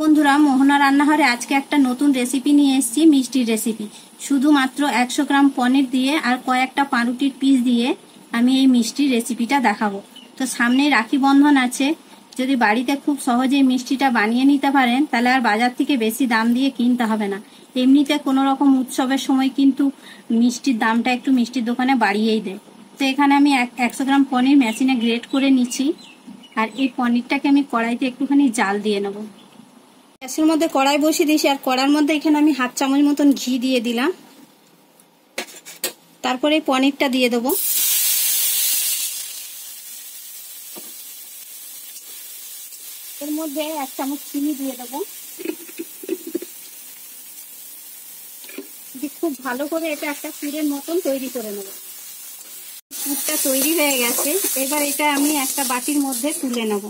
বন্ধুরা, মোহনা রান্নাঘরে আজকে একটা নতুন রেসিপি নিয়ে এসেছি, মিষ্টির রেসিপি। শুধুমাত্র 100 গ্রাম পনির দিয়ে আর কয়েকটা পাউরুটির পিস দিয়ে আমি এই মিষ্টির রেসিপিটা দেখাবো। তো সামনেই রাখি বন্ধন আছে, যদি বাড়িতে খুব সহজেই মিষ্টিটা বানিয়ে নিতে পারেন তাহলে আর বাজার থেকে বেশি দাম দিয়ে কিনতে হবে না। এমনিতে কোনো রকম উৎসবের সময় কিন্তু মিষ্টির দামটা একটু মিষ্টির দোকানে বাড়িয়েই দেয়। তো এখানে আমি 100 গ্রাম পনির মেশিনে গ্রেট করে নিচ্ছি, আর এই পনিরটাকে আমি কড়াইতে একটুখানি জাল দিয়ে নেবো। গ্যাসের মধ্যে কড়াই বসিয়ে দিয়েছি, আর কড়ার মধ্যে এখানে আমি হাফ চামচ মতন ঘি দিয়ে দিলাম। তারপরে এই পনিরটা দিয়ে দেবো। এর মধ্যে 1 চামচ চিনি দিয়ে দেবো। খুব ভালো করে এটা একটা পুরের মতন তৈরি করে নেব। পুরটা তৈরি হয়ে গেছে, এবার এটা আমি একটা বাটির মধ্যে তুলে নেব।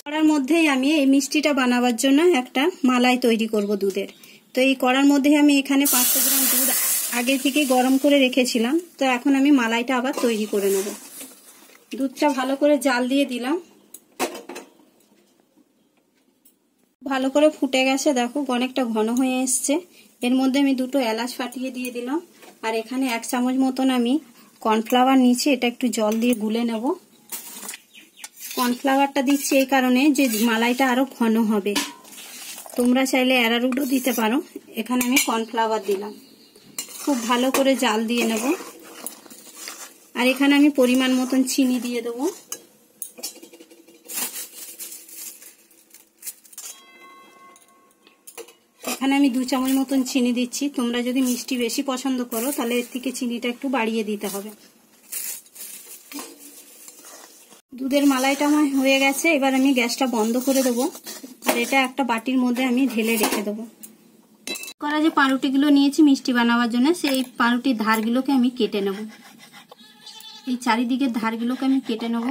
কড়ার মধ্যেই আমি এই মিষ্টিটা বানাবার জন্য একটা মালাই তৈরি করব দুধের। তো এই কড়ার মধ্যে আমি এখানে 500 গ্রাম দুধ আগে থেকে গরম করে রেখেছিলাম। তো এখন আমি মালাইটা আবার তৈরি করে নেব। দুধটা ভালো করে জাল দিয়ে দিলাম, ভালো করে ফুটে গেছে, দেখো অনেকটা ঘন হয়ে এসছে। এর মধ্যে আমি 2টো এলাচ ফাটিয়ে দিয়ে দিলাম, আর এখানে 1 চামচ মতন আমি কর্নফ্লাওয়ার নিচ্ছি। এটা একটু জল দিয়ে গুলে নেব। কর্নফ্লাওয়ারটা দিচ্ছি এই কারণে যে মালাইটা আরো ঘন হবে। তোমরা চাইলে অ্যারারুটও দিতে পারো, এখানে আমি কর্নফ্লাওয়ার দিলাম। খুব ভালো করে জাল দিয়ে নেব। আর এখানে আমি পরিমাণ মতন চিনি দিয়ে দেবো। এখানে আমি 2 চামচ মতন চিনি দিচ্ছি। তোমরা যদি মিষ্টি বেশি পছন্দ করো তাহলে এর থেকে চিনিটা একটু বাড়িয়ে দিতে হবে। দুধের মালাইটা আমার হয়ে গেছে, এবার আমি গ্যাসটা বন্ধ করে দেবো, আর এটা একটা বাটির মধ্যে আমি ঢেলে রেখে দেবো। করা যে পাউরুটিগুলো নিয়েছি মিষ্টি বানাবার জন্য, সেই পাউরুটির ধারগুলোকে আমি কেটে নেব। এই চারিদিকের ধারগুলোকে আমি কেটে নেব,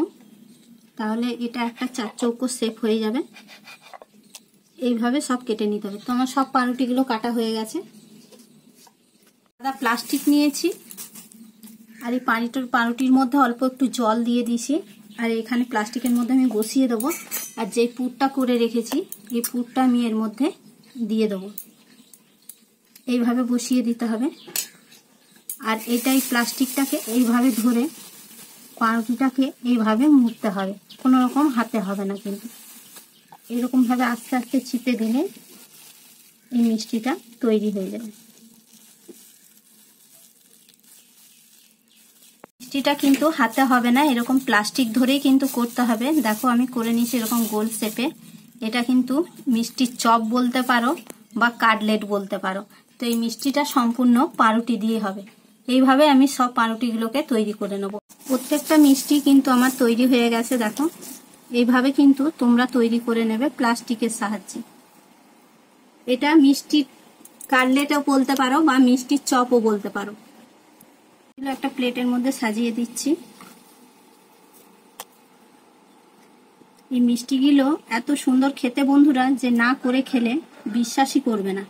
তাহলে এটা একটা 4 চৌকো শেপ হয়ে যাবে। এইভাবে সব কেটে নিতে হবে। তো আমার সব পাউরুটিগুলো কাটা হয়ে গেছে। সাদা প্লাস্টিক নিয়েছি, আর এই পাউরুটির মধ্যে অল্প একটু জল দিয়ে দিয়েছি, আর এখানে প্লাস্টিকের মধ্যে আমি বসিয়ে দেবো। আর যে পুরটা করে রেখেছি এই পুরটা আমি এর মধ্যে দিয়ে দেবো। এইভাবে বসিয়ে দিতে হবে। আর এটাই প্লাস্টিকটাকে এইভাবে ধরে পাউরুটিটাকে এইভাবে মুড়তে হবে, কোনো রকম হাতে হবে না, কিন্তু এরকম ভাবে আস্তে আস্তে চিপে দিলে এই মিষ্টিটা তৈরি হয়ে যাবে। মিষ্টিটা কিন্তু হাতে হবে না, এরকম প্লাস্টিক ধরেই কিন্তু করতে হবে। দেখো আমি করে নিয়েছি এরকম গোল শেপে। এটা কিন্তু মিষ্টির চপ বলতে পারো বা কাটলেট বলতে পারো। তো এই মিষ্টিটা সম্পূর্ণ পাউরুটি দিয়ে হবে। এইভাবে আমি সব পাউরুটিগুলোকে তৈরি করে নেব। প্রত্যেকটা মিষ্টি কিন্তু আমার তৈরি হয়ে গেছে, দেখো এইভাবে কিন্তু তোমরা তৈরি করে নেবে প্লাস্টিকের সাহায্যে। এটা মিষ্টির কাটলেটও বলতে পারো বা মিষ্টির চপও বলতে পারো। একটা প্লেটের মধ্যে সাজিয়ে দিচ্ছি। এই মিষ্টিগুলো এত সুন্দর খেতে বন্ধুরা, যে না করে খেলে বিশ্বাসই করবে না।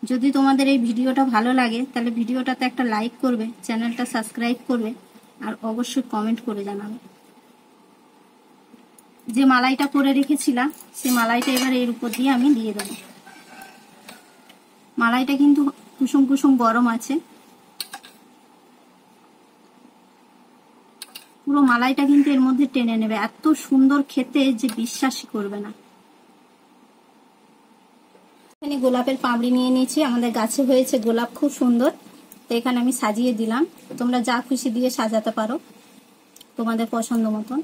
যদি তোমাদের এই ভিডিওটা ভালো লাগে তাহলে ভিডিওটাতে একটা লাইক করবে, চ্যানেলটা সাবস্ক্রাইব করবে, আর অবশ্যই কমেন্ট করে জানাবে। যে মালাইটা করে রেখেছিলাম সেই মালাইটা এবার এর উপর দিয়ে আমি দিয়ে দেবো। মালাইটা কিন্তু কুসুম কুসুম গরম আছে। পুরো মালাইটা কিন্তু এর মধ্যে টেনে নেবে, এত সুন্দর খেতে যে বিশ্বাসই করবে না। এখানে গোলাপের পাপড়ি নিয়ে নিয়েছি, আমাদের গাছে হয়েছে গোলাপ, খুব সুন্দর। তো এখানে আমি সাজিয়ে দিলাম। তোমরা যা খুশি দিয়ে সাজাতে পারো তোমাদের পছন্দ মতন।